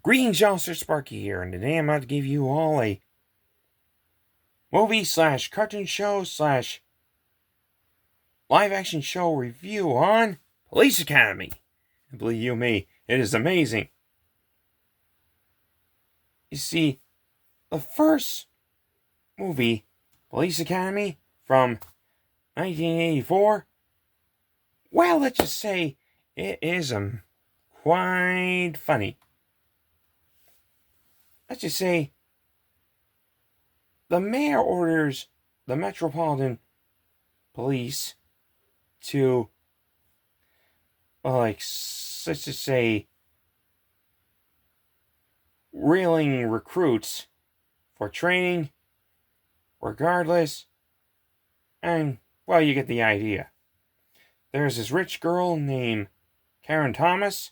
Greetings, y'all, Sir Sparky here, and today I'm about to give you all a movie slash cartoon show slash live action show review on Police Academy. And believe you me, it is amazing. You see, the first movie, Police Academy, from 1984, well, let's just say it is quite funny. Let's just say the mayor orders the Metropolitan Police to, well, let's just say, reeling recruits for training, regardless, and, well, you get the idea. There's this rich girl named Karen Thomas,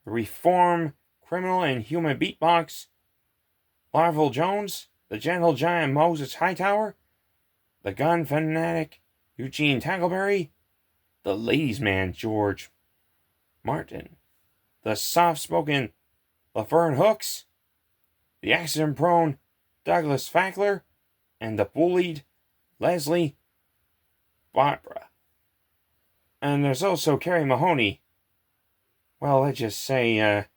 the reformed criminal and human beatbox Larval Jones, the gentle giant Moses Hightower, the gun fanatic Eugene Tackleberry, the ladies' man George Martin, the soft-spoken Laverne Hooks, the accident-prone Douglas Fackler, and the bullied Leslie Barbara. And there's also Carrie Mahoney. Well, let's just say,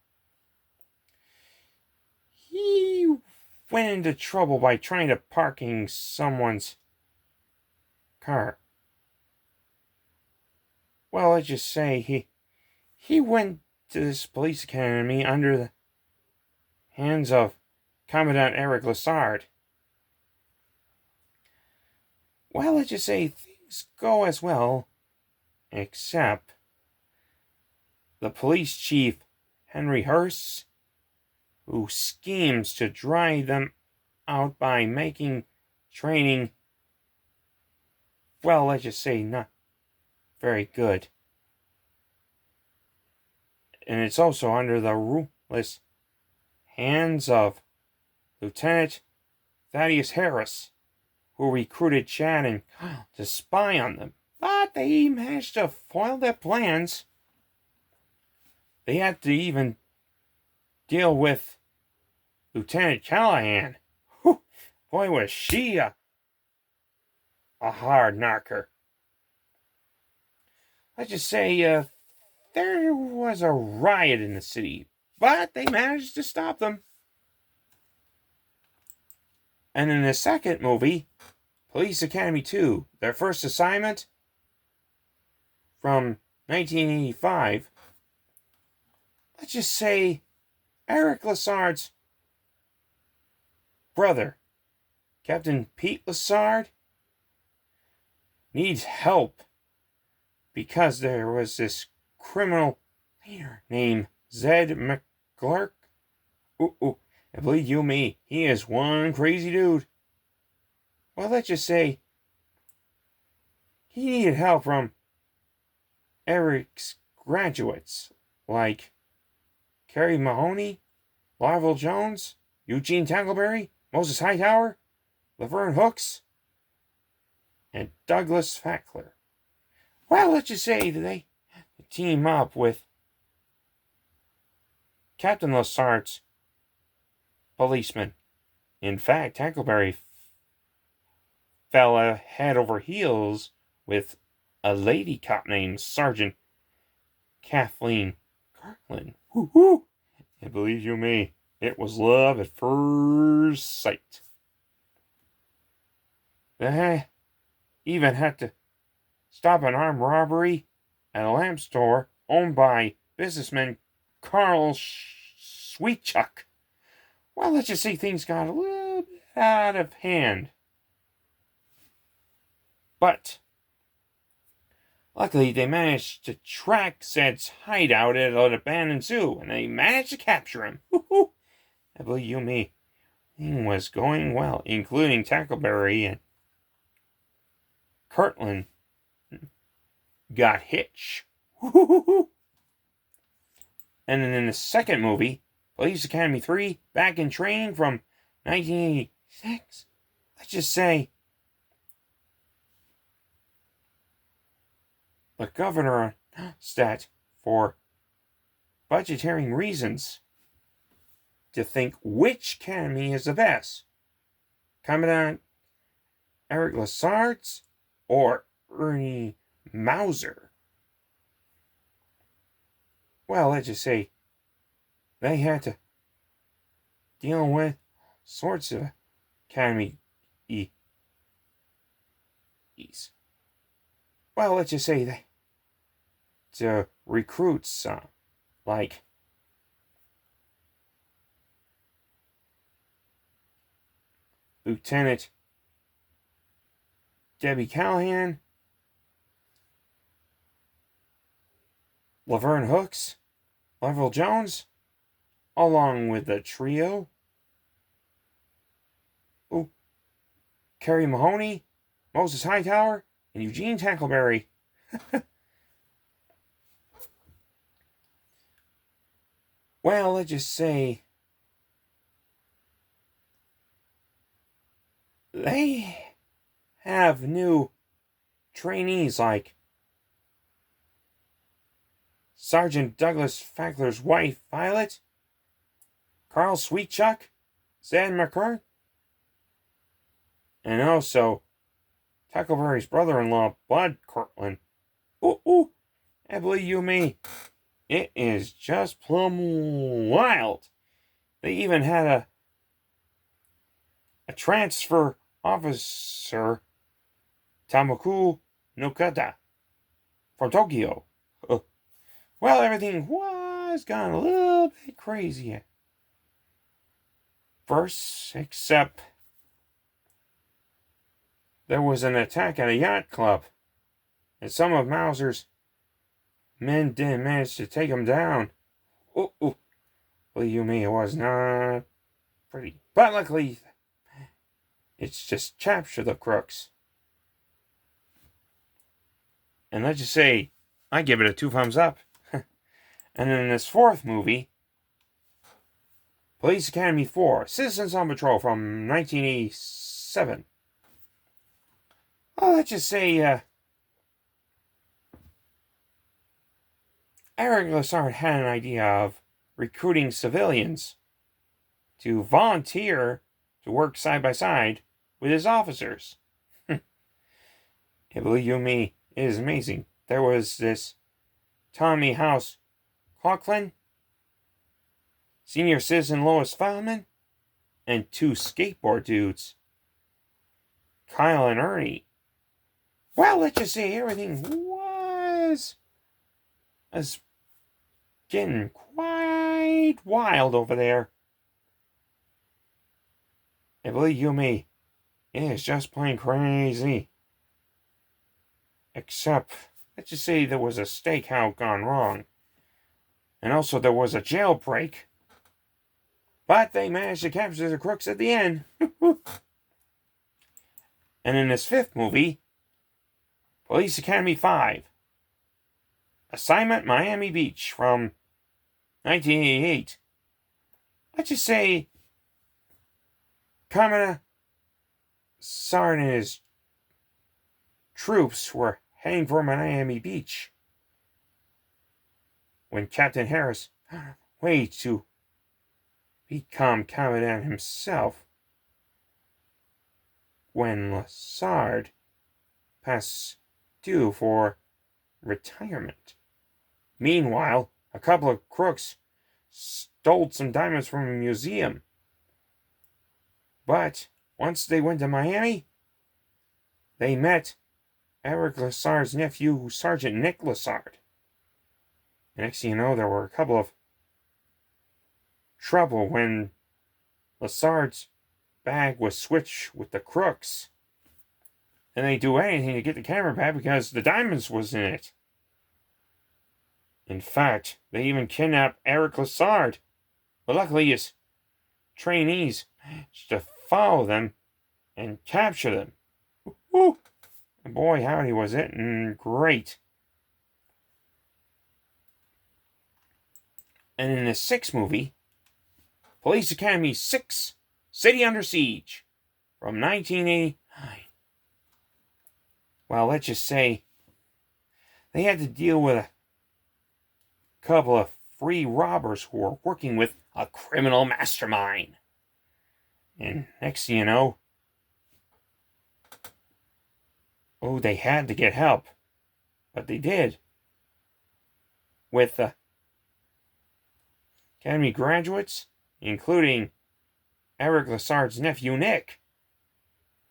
he went into trouble by trying to parking someone's car. Well, let's just say he went to this police academy under the hands of Commandant Eric Lassard. Well, let's just say things go as well, except the police chief, Henry Hearst, who schemes to drive them out by making training, well, let's just say not very good. And it's also under the ruthless hands of Lieutenant Thaddeus Harris, who recruited Chad and Kyle to spy on them. But they managed to foil their plans. They had to even deal with Lieutenant Callahan. Whew, boy, was she a hard knocker. Let's just say there was a riot in the city, but they managed to stop them. And in the second movie, Police Academy 2, their first assignment, from 1985, let's just say Eric Lassard's brother, Captain Pete Lassard, needs help because there was this criminal leader named Zed McClurk. And believe you me, he is one crazy dude. Well, let's just say he needed help from Eric's graduates, like Carrie Mahoney, Larval Jones, Eugene Tackleberry, Moses Hightower, Laverne Hooks, and Douglas Fackler. Well, let's just say that they team up with Captain Lassard's policeman. In fact, Tackleberry fell head over heels with a lady cop named Sergeant Kathleen Kirkland. Woo-hoo! And believe you me, it was love at first sight. They even had to stop an armed robbery at a lamp store owned by businessman Carl Sweetchuck. Well, let's just say things got a little bit out of hand. But luckily, they managed to track Zed's hideout at an abandoned zoo, and they managed to capture him. Woo-hoo! I believe you me, thing was going well, including Tackleberry and Kirtland got hitch. Woo-hoo-hoo! And then in the second movie, Police Academy 3, Back in Training from 1986, let's just say the governor stat for budgetary reasons to think which academy is the best. Commandant Eric Lassard's or Ernie Mauser? Well, let's just say they had to deal with sorts of academy well, let's just say they to recruit some, like Lieutenant Debbie Callahan, Laverne Hooks, Level Jones, along with the trio. Kerry Mahoney, Moses Hightower, and Eugene Tackleberry. Well, let's just say they have new trainees like Sergeant Douglas Fackler's wife, Violet, Carl Sweetchuck, Zed McCurd, and also Tackleberry's brother-in-law, Bud Cortland. I believe you me, it is just plumb wild. They even had a transfer officer, Tamaku Nokata, from Tokyo. Well, everything was gone a little bit crazy at first, except there was an attack at a yacht club, and some of Mauser's men didn't manage to take him down. Believe you me, it was not pretty. But luckily, it's just capture the crooks. And let's just say, I give it a 2 thumbs up. And in this fourth movie, Police Academy 4, Citizens on Patrol from 1987. Well, let's just say, Eric Lassard had an idea of recruiting civilians to volunteer to work side by side with his officers. Believe you me, it is amazing. There was this Tommy House Coughlin, senior citizen Lois Feldman, and 2 skateboard dudes, Kyle and Ernie. Well, let's just say everything was getting quite wild over there. And believe you me, it is just plain crazy. Except, let's just say there was a stakeout gone wrong. And also there was a jailbreak. But they managed to capture the crooks at the end. And in this 5th movie, Police Academy 5, Assignment Miami Beach from 1988. Let's just say Commandant Sard and his troops were heading for Miami Beach when Captain Harris waited to become Commandant himself when Lassard passed due for retirement. Meanwhile, a couple of crooks stole some diamonds from a museum. But once they went to Miami, they met Eric Lassard's nephew, Sergeant Nick Lassard. The next thing you know, there were a couple of trouble when Lassard's bag was switched with the crooks. And they do anything to get the camera back because the diamonds was in it. In fact, they even kidnapped Eric Lassard. But luckily his trainees managed to follow them and capture them. Woo! And boy, howdy was it great. And in the 6th movie, Police Academy 6, City Under Siege, from 1989. Well, let's just say they had to deal with a couple of free robbers who were working with a criminal mastermind. And next thing you know, they had to get help. But they did. With Academy graduates, including Eric Lassard's nephew, Nick.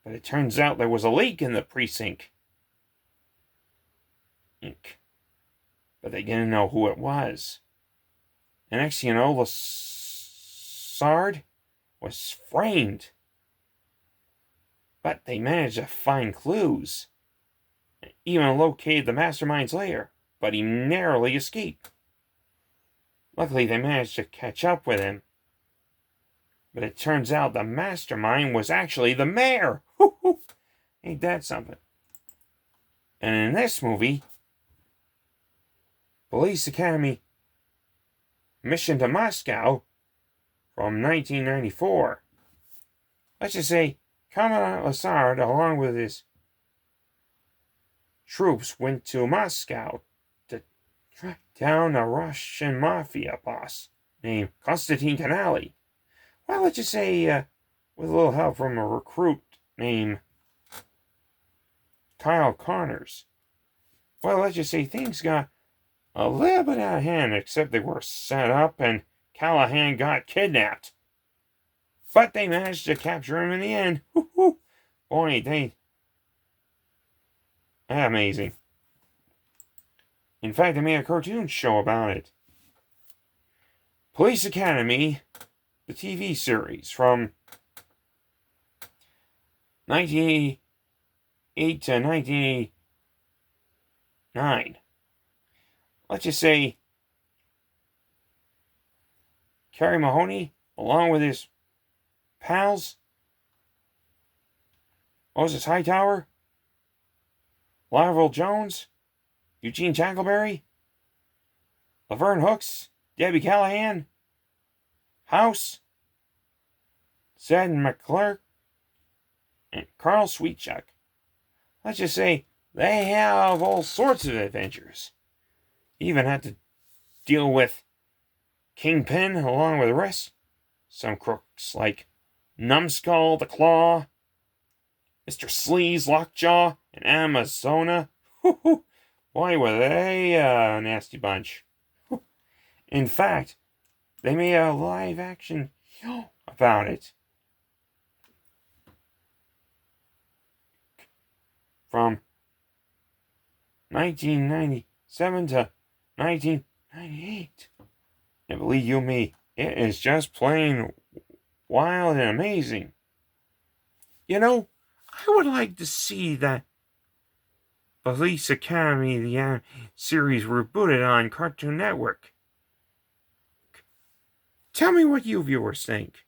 But it turns out there was a leak in the precinct. But they didn't know who it was. And next thing you know, Lassard was framed. But they managed to find clues. Even located the mastermind's lair. But he narrowly escaped. Luckily, they managed to catch up with him. But it turns out the mastermind was actually the mayor. Ain't that something? And in this movie, Police Academy Mission to Moscow from 1994. Let's just say Commandant Lassard, along with his troops, went to Moscow to track down a Russian mafia boss named Konstantin Kanali. Well, let's just say with a little help from a recruit named Kyle Connors. Well, let's just say things got a little bit out of hand, except they were set up and Callahan got kidnapped. But they managed to capture him in the end. Boy, they... amazing. In fact, they made a cartoon show about it. Police Academy, the TV series from 1988 to 1989. Let's just say Kerry Mahoney, along with his pals, Moses Hightower, Lionel Jones, Eugene Tackleberry, Laverne Hooks, Debbie Callahan, House, Zed McClurk, and Carl Sweetchuck. Let's just say they have all sorts of adventures. Even had to deal with Kingpin along with the rest. Some crooks like Numbskull the Claw, Mr. Sleaze Lockjaw, and Amazona. Boy, were they a nasty bunch. In fact, they made a live action show about it. From 1997 to 1998. And believe you me, it is just plain wild and amazing. You know, I would like to see that Police Academy, the series, rebooted on Cartoon Network. Tell me what you viewers think.